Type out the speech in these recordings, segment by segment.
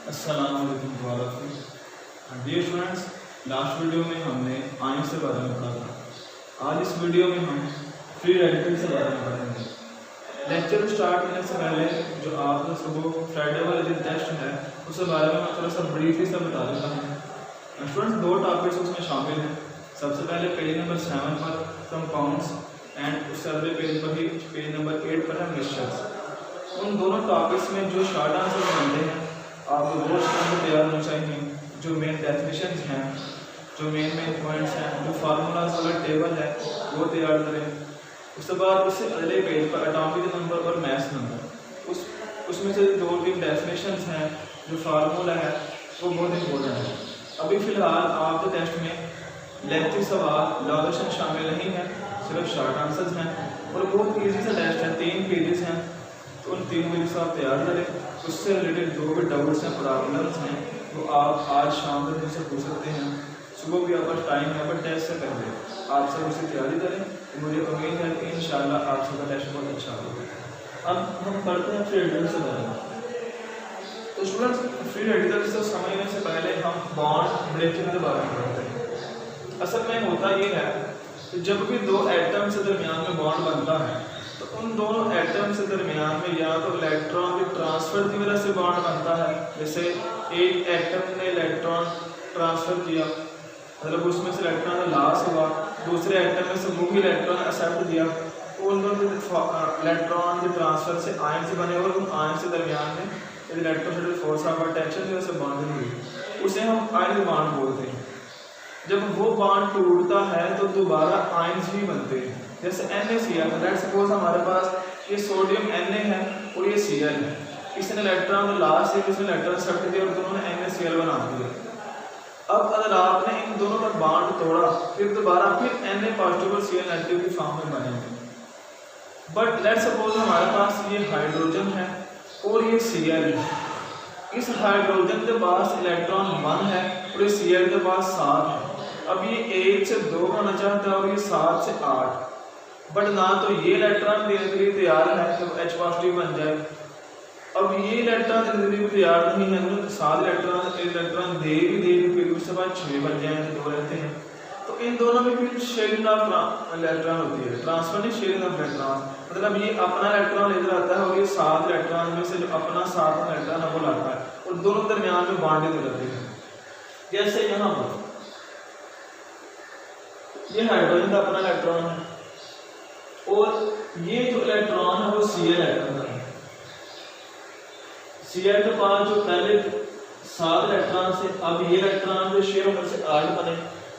अस्सलाम वालेकुम। Dear students, last video में हमने आयन से बारे में पढ़ा था। आज इस वीडियो में हम फ्री रेडिकल से बारे में पढ़ेंगे। लेक्चर स्टार्ट करने से पहले जो आप लोग सुबह फ्राइडे वाले दिन टेस्ट है उसके बारे में मैं थोड़ा सा ब्रीफली से बता देता हूँ। स्टूडेंट्स, दो टॉपिक्स उसमें शामिल हैं। सबसे पहले पेज नंबर 7 पर कंपाउंड्स एंड उससे अगले पेज पर ही पेज नंबर 8 पर है मिक्सचर्स। उन दोनों टॉपिक्स में जो शॉर्ट आंसर बनते हैं आपको रोज के तैयार होना चाहिए। जो मेन डेफिनेशन हैं, जो मेन पॉइंट्स हैं, जो फार्मूलाज वाला टेबल है वो तैयार करें। उसके बाद उससे अगले पेज पर एटॉमिक नंबर और मैथ्स नंबर उसमें से 2-3 डेफिनेशन हैं, जो फार्मूला है वो बहुत इंपॉर्टेंट है। अभी फ़िलहाल आपके टेस्ट में लेंथी सवाल लॉजिक्स शामिल नहीं है, सिर्फ शॉर्ट आंसर्स हैं और बहुत ईजी सा टेस्ट है। 3 पेजेस हैं, तो उन 3 पेजेस आप तैयार करें। उससे रिलेटेड जो भी डाउट्स हैं, प्रॉब्लम्स हैं, वो आप आज शाम तक मुझसे पूछ सकते हैं। सुबह भी आपका टाइम है, पर टेस्ट से पहले आप सब उससे तैयारी करें। तो मुझे उम्मीद है कि इंशाल्लाह आप सबका टेस्ट बहुत अच्छा होगा। अब हम पढ़ते हैं फ्री रेडिकल से बारे में। तो स्टूडेंट्स, फ्री रेडिकल से समझने से पहले हम बॉन्ड ब्रेकिंग के बारे में पढ़ते हैं। असल में होता ये है कि जब भी 2 एटम से दरमियान में बॉन्ड बनता है तो उन दोनों एटम से दरमियान में या तो इलेक्ट्रॉन के ट्रांसफर की वजह से बॉन्ड बनता है। जैसे एक एटम ने इलेक्ट्रॉन ट्रांसफर किया, मतलब उसमें से इलेक्ट्रॉन लॉस हुआ, दूसरे एटम में से वही इलेक्ट्रॉन एक्सेप्ट किया, तो उन दोनों इलेक्ट्रॉन के ट्रांसफर से आयन से बने और उन आयन से दरमियान में इलेक्ट्रोस्टैटिक फोर्स ऑफ अट्रैक्शन की वजह से बॉन्डिंग हुई, उसे हम आयन बॉन्ड बोलते हैं। जब वो बॉन्ड टूटता है तो दोबारा आयन्स भी बनते हैं। जैसे NaCl, लेट्स सपोज हमारे पास ये सोडियम Na है और ये Cl है। इसने इलेक्ट्रॉन लास्ट से किसने इलेक्ट्रॉन एक्सेप्ट किया और दोनों ने NaCl बना दिया। अब अगर आपने इन दोनों का बॉन्ड तोड़ा फिर दोबारा फिर Na पॉजिटिव और Cl नेगेटिव की फॉर्म में बनेंगे। बट लेट्स सपोज हमारे पास ये हाइड्रोजन है और ये Cl है। इस हाइड्रोजन के पास इलेक्ट्रॉन 1 है और इस Cl के पास 7 है। अब ये 1 से 2 होना चाहता है और ये 7 से 8, बट ना तो ये इलेक्ट्रॉन देने के लिए तैयार है तो H पॉजिटिव बन जाए। अब ये इलेक्ट्रॉन देने के लिए तैयार नहीं है तो 7 इलेक्ट्रॉन दे भी फिर उसके बाद 6 बन जाए तो 2 रहते हैं। तो इन दोनों में फिर शेयरिंग ऑफ इलेक्ट्रॉन होती है, ट्रांसफर नहीं, शेयरिंग ऑफ इलेक्ट्रॉन। मतलब ये अपना इलेक्ट्रॉन लेकर आता है और ये 7 इलेक्ट्रॉन में से जो अपना 7 इलेक्ट्रॉन है वो लाता है और दोनों दरमियान में बॉन्डिंग हो जाती है। जैसे यहाँ पर ये हाइड्रोजन का अपना इलेक्ट्रॉन है और ये जो इलेक्ट्रॉन है वो Cl एटम का है। Cl के पास जो पहले 7 इलेक्ट्रॉन से अब ये इलेक्ट्रॉन से शेयर होने से 8 बने।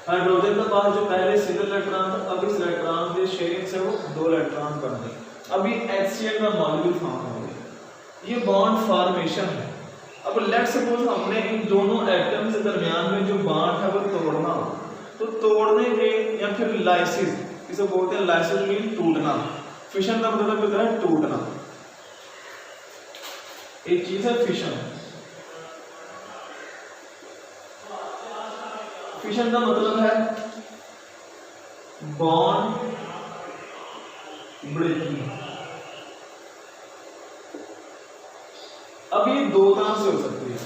हाइड्रोजन के पास जो पहले सिंगल इलेक्ट्रॉन था अब इस इलेक्ट्रॉन के शेयरिंग से वो 2 इलेक्ट्रॉन बन गए। अब ये HCl का मॉलिक्यूल फॉर्म हो गया। ये बॉन्ड फॉर्मेशन है। अब लेट्स सपोज हमने इन दोनों एटम से दरमियान में जो बॉन्ड है वो तोड़ना हो, तो तोड़ने के या फिर लाइसिस, इसे बोलते हैं लाइसिस मीन टूटना। फिशन का मतलब होता है टूटना। एक चीज है फिशन। फिशन का मतलब है बॉन्ड ब्रेकिंग। अब ये 2 तरह से हो सकती है।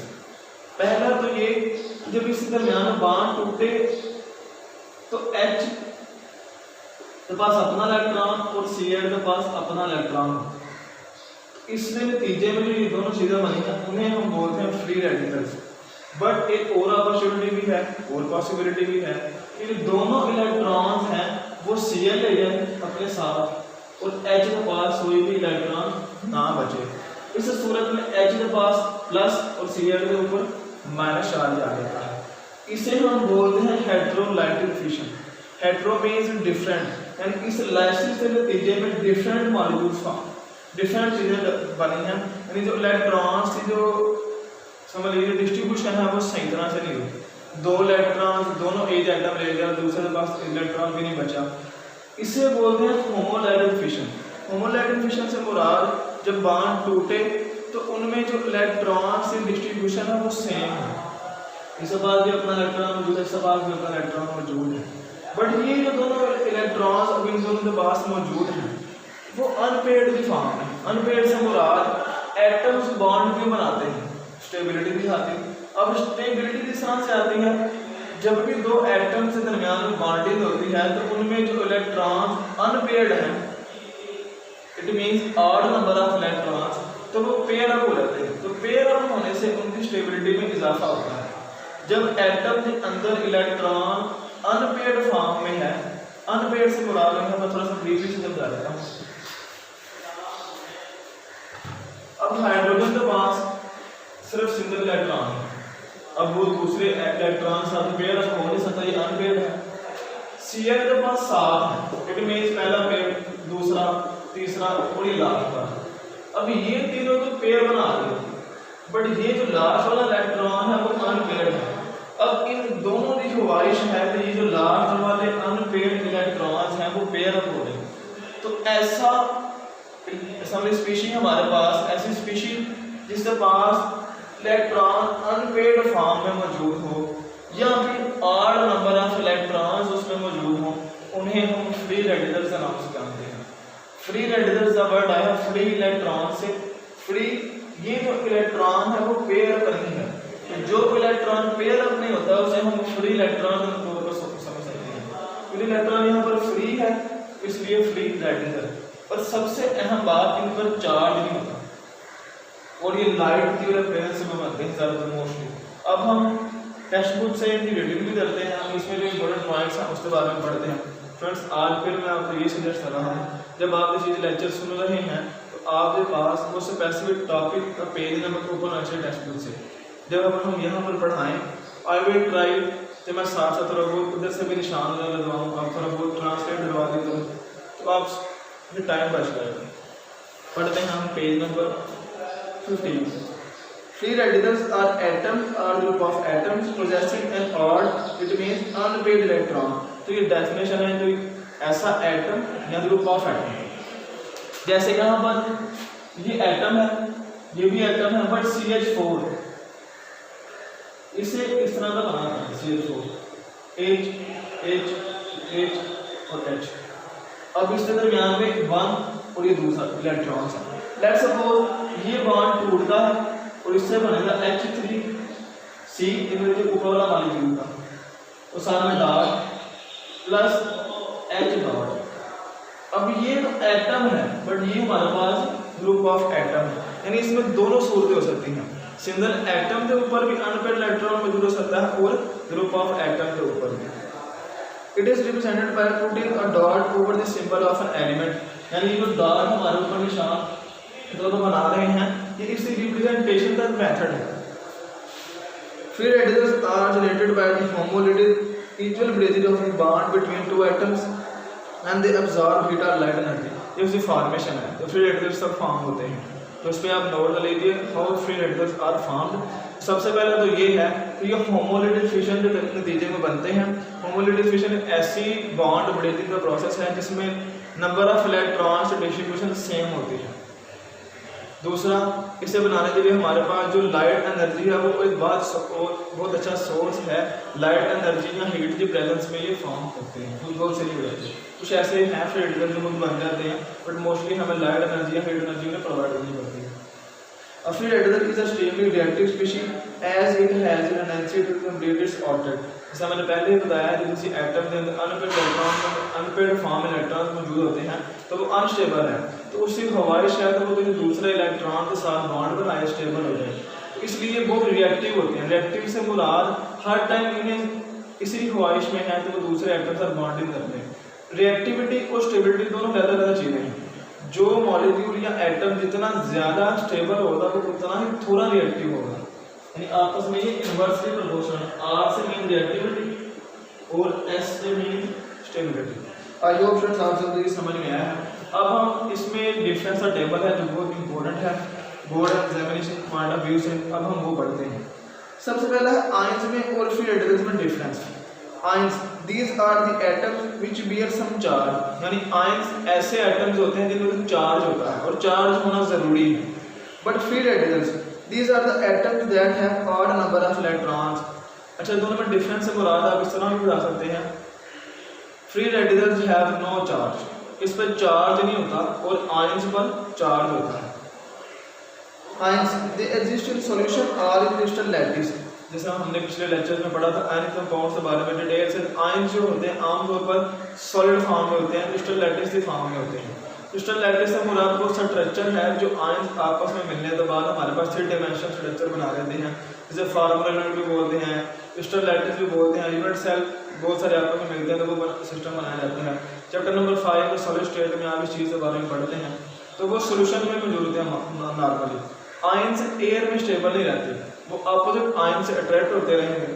पहला तो ये जब इस दरमियान बॉन्ड टूटे तो H के पास अपना इलेक्ट्रॉन और Cl के पास अपना इलेक्ट्रॉन, इसलिए नतीजे में जो ये दोनों चीजें बनी हैं उन्हें हम बोलते हैं फ्री रेडिकल्स। बट एक और अपॉर्चुनिटी भी है और पॉसिबिलिटी भी है कि दोनों इलेक्ट्रॉन्स हैं वो Cl ले जाए अपने साथ और H के पास कोई भी इलेक्ट्रॉन ना बचे। इस सूरत में H के पास प्लस और Cl के ऊपर माइनस चार्ज आ जाता है। इसे हम बोलते हैं हेटेरोलाइटिक फिशन। हेटेरो मींस डिफरेंट, यानी इस लाइसिस के नतीजे में डिफरेंट मॉलिक्यूल्स फॉर्म, डिफरेंट चीजें बनी हैं। यानी जो इलेक्ट्रॉन्स की जो समझ लीजिए डिस्ट्रीब्यूशन है वो सही तरह से नहीं हुई। 2 इलेक्ट्रॉन्स दोनों एक एटम ले लिया, दूसरे के पास इलेक्ट्रॉन भी नहीं बचा। इसे बोलते हैं होमोलाइटिक फिशन। होमोलाइटिक फिशन से मुराद जब बॉन्ड टूटे तो उनमें जो इलेक्ट्रॉन्स की डिस्ट्रीब्यूशन है वो सेम है। इसके पास भी अपना इलेक्ट्रॉन मौजूद है, इसके पास भी अपना इलेक्ट्रॉन मौजूद है। बट ये जो दोनों इलेक्ट्रॉन्स अब इन दोनों के पास मौजूद हैं वो अनपेयर्ड की फॉर्म है। अनपेयर्ड से मुराद एटम्स बॉन्ड क्यों बनाते हैं, स्टेबिलिटी दिखाते अब स्टेबिलिटी किस तरह से आती है, जब भी दो एटम से दरमियान में बॉन्डिंग होती है तो उनमें जो इलेक्ट्रॉन अनपेयर्ड हैं, it means odd number of electrons, तो वो पेयर अप हो जाते हैं। तो पेयर अप होने से उनकी स्टेबिलिटी में इजाफा होता है। जब एटम के अंदर इलेक्ट्रॉन अनपेयर्ड फॉर्म में है, अनपेयर्ड से मुराद है, मैं थोड़ा सा ब्रीफली से समझा देता हूँ। अब हाइड्रोजन के पास सिर्फ सिंगल इलेक्ट्रॉन है, अब वो दूसरे इलेक्ट्रॉन साथ पेयर अप हो नहीं सकता, ये अनपेयर्ड है। Cl के पास 7 है, इट मींस पहला पेयर, दूसरा, तीसरा और ये लास्ट वाला। अब ये तीनों तो पेयर बना रहे हैं, बट ये जो लास्ट वाला इलेक्ट्रॉन है वो अनपेयर्ड है। अब इन दोनों की जो ख्वाहिश है कि ये जो लास्ट वाले अनपेयर्ड इलेक्ट्रॉन्स हैं वो पेयर अप हो रहे हैं। तो ऐसा स्पीशीज हमारे पास, ऐसी स्पीशीज जिसके पास इलेक्ट्रॉन अनपेयर्ड फॉर्म में मौजूद हो या फिर ऑड नंबर ऑफ इलेक्ट्रॉन्स उसमें मौजूद हो, उन्हें हम फ्री रेडिकल्स के नाम से जानते हैं। फ्री रेडिकल्स का वर्ड आया फ्री इलेक्ट्रॉन से। फ्री, ये जो इलेक्ट्रॉन है वो पेयर अप नहीं है, तो जो इलेक्ट्रॉन पेयर अप नहीं होता उसे हम फ्री इलेक्ट्रॉन के तौर पर समझ सकते हैं। फ्री इलेक्ट्रॉन यहाँ पर फ्री है इसलिए फ्री रेडिकल। पर सबसे अहम बात, इन पर चार्ज नहीं होता और ये लाइट की रेफरेंस में बनते हैं ज़्यादातर मोस्टली। अब हम टेक्स्ट बुक से इनकी रीडिंग भी करते हैं, हम इसमें जो इंपॉर्टेंट पॉइंट्स हैं उसके बारे में पढ़ते हैं। फ्रेंड्स, आज फिर मैं आपको ये सजेस्ट कर रहा हूँ, जब आप ये चीज़ लेक्चर सुन रहे हैं तो आपके पास वो स्पेसिफिक टॉपिक का पेज नंबर ओपन होना चाहिए टेक्स्ट बुक से। जब हम यहाँ पर पढ़ाएँ, आई विल ट्राई कि मैं साथ साथ थोड़ा बहुत उधर से भी निशान लगवाऊँ, आप थोड़ा बहुत ट्रांसलेट करवा दें तो आप टाइम बच जाएगा। पढ़ते हैं हम page number 15। Free radicals are atoms or group of atoms possessing an odd, it means unpaired electron। तो ये डेफिनेशन है, तो ऐसा एटम या ग्रुप ऑफ एटम, जैसे यहाँ पर ये एटम है, ये भी एटम है, बट CH4 इसे इस तरह का बना है, CH4 H और H। अब इसके दरमियान में 1 और ये दूसरा इलेक्ट्रॉन है। लेट्स सपोज ये बॉन्ड टूटता है और इससे बनेगा H3C, इनमें जो ऊपर वाला मॉलिक्यूल था और साथ में डॉट प्लस H डॉट। अब ये तो एटम है बट ये हमारे पास ग्रुप ऑफ एटम है, यानी इसमें दोनों सूरतें हो सकती हैं। सिंगल एटम के ऊपर भी अनपेयर्ड इलेक्ट्रॉन मौजूद हो सकता है और ग्रुप ऑफ एटम के ऊपर भी। It is represented by putting a dot over the symbol of an element, यानी ये जो डॉट हमारे ऊपर निशान तो बना रहे हैं, ये इसकी रिप्रेजेंटेशन का मेथड है। Free radicals are generated by the homolytic equal bridges of the bond between two atoms and they absorb heat or light energy। ये उसकी फॉर्मेशन है, तो फ्री रेडिकल्स सब फॉर्म होते हैं। तो इस पर आप नोट कर लीजिए, how free radicals are formed. सबसे पहले तो ये है कि ये होमोलिटिक फिशन के नतीजे में बनते हैं। होमोलिटिक फिशन एक ऐसी बॉन्ड ब्रेकिंग का प्रोसेस है जिसमें number of electrons distribution same होती है। दूसरा, इसे बनाने के लिए हमारे पास जो लाइट एनर्जी है वो एक बहुत अच्छा सोर्स है। लाइट एनर्जी या हीट की प्रेजेंस में ये फॉर्म होते हैं, बहुत से नहीं होते। कुछ ऐसे हैं फ्री रेडिकल जो बन जाते हैं, बट मोस्टली हमें लाइट एनर्जी या हीट एनर्जी उन्हें प्रोवाइड करनी पड़ती है। A free radical is a extremely reactive species as it has a tendency to complete its object। जैसा मैंने पहले ही बताया कि किसी एटम के अंदर अनपेयर्ड फॉर्म इलेक्ट्रॉन मौजूद होते हैं तो वो अनस्टेबल है, तो उसकी ख्वाहिश है तो वो दूसरे इलेक्ट्रॉन के साथ बॉन्ड बनाए स्टेबल हो जाए, तो इसलिए बहुत रिएक्टिव होते हैं। रिएक्टिव से मुराद हर टाइम इन्हें इसी ख्वाहिश में है कि वो दूसरे एटम के साथ बॉन्डिंग करते हैं। रिएक्टिविटी और स्टेबिलिटी दोनों अलग अलग चीज़ें हैं। जो मॉलिक्यूल या एटम जितना ज़्यादा स्टेबल होगा वो उतना ही थोड़ा रिएक्टिव होगा, यानी आपस में ये इन्वर्सली प्रोपोर्शनल। R से मीन रिएक्टिविटी और S से mean stability. I hope friends आप सबको ये समझ में आया है। अब हम इसमें डिफरेंस का टेबल है जो बहुत इंपॉर्टेंट है board examination point of view से, अब हम वो पढ़ते हैं। सबसे पहला है आयंस में और फ्री रेडिकल्स में difference. Ions, these are the atoms which bear some charge, यानी आयंस ऐसे एटम्स होते हैं जिनमें चार्ज होता है और चार्ज होना जरूरी है। But free radicals, these are the atoms that have odd number of electrons. अच्छा, दोनों में डिफरेंस से मुराद आप इस तरह भी बता सकते हैं, free radicals have no charge, इस पर चार्ज नहीं होता, और आयंस पर चार्ज होता है। Ions, they exist in solution और इन क्रिस्टल लैटिस, जैसे हमने पिछले लेक्चर में पढ़ा था आयनिक कंपाउंड्स के बारे में डिटेल से। आयन जो होते हैं आमतौर पर सॉलिड फॉर्म में होते हैं, क्रिस्टल लैटिस के फॉर्म में होते हैं। क्रिस्टल लैटिस से मुराद वो स्ट्रक्चर है जो आयन आपस में मिलने के बाद हमारे पास 3 डायमेंशनल स्ट्रक्चर बना लेते हैं, जैसे फार्मूला यूनिट भी बोलते हैं, क्रिस्टल लैटिस भी बोलते हैं, यूनिट सेल बहुत सारे आपस में मिलते हैं तो वो सिस्टम बनाया जाता है। चैप्टर नंबर 5 में सॉलिड स्टेट में आप इस चीज़ के बारे में पढ़ते हैं। तो वो सोल्यूशन में मौजूद होते हैं नॉर्मली। आयन से एयर में स्टेबल नहीं रहते, वो अपोजिट आयन से अट्रैक्ट होते रहेंगे,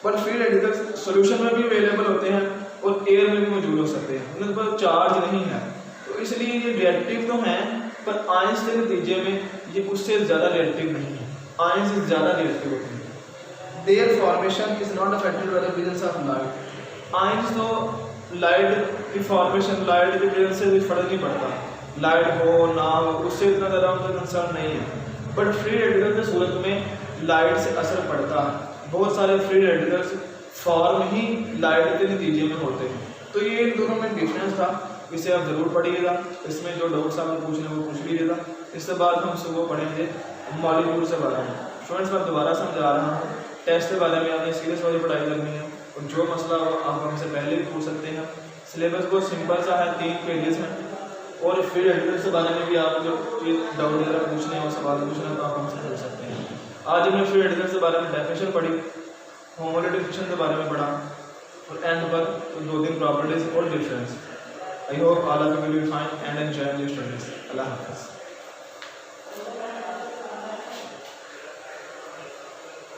बट फ्री रेडिकल्स सॉल्यूशन में भी अवेलेबल होते हैं और एयर में भी मौजूद हो सकते हैं, उनके पास चार्ज नहीं है। तो इसलिए ये रिएक्टिव तो हैं पर आयंस के नतीजे में ये उससे ज़्यादा रिएक्टिव नहीं है, आयंस से ज़्यादा रिएक्टिव होते हैं। There formation is not affected by the presence of light. Ions तो लाइट की फॉर्मेशन, लाइट की प्रेजेंस से कोई फर्क नहीं पड़ता, लाइट हो ना हो उससे इतना ज़्यादा उनका कंसर्न नहीं है। बट फ्री रेडिकल की सूरत में लाइट से असर पड़ता है, बहुत सारे फ्री रेडिकल्स फॉर्म ही लाइट के नतीजे में होते हैं। तो ये इन दोनों में डिफरेंस था, इसे आप ज़रूर पढ़िएगा, इसमें जो डाउट्स आपको पूछने वो पूछ लीजिएगा। इसके बाद हम सुबह पढ़ेंगे मॉलिक्यूल से बारे में। स्टूडेंट्स मैं दोबारा समझा रहा हूँ, टेस्ट के बारे में आपने सीरियस वाली पढ़ाई करनी है और जो मसला हो आप हमसे पहले भी पूछ सकते हैं। सिलेबस बहुत सिंपल सा है, 3 पेजेस में, और फ्री रेडिकल्स के बारे में भी आप जो डाउट वगैरह पूछने हैं और सवाल पूछना है तो आप हमसे पूछ सकते हैं। आज हमने फ्री रेडिकल्स के बारे में डेफिनेशन पढ़ी, होमोलैटिक फिक्शन के बारे में पढ़ा और एंड पर 2-3 प्रॉपर्टीज और difference. I hope all of you will be fine and enjoy your studies. अल्लाह हाफ़िज़।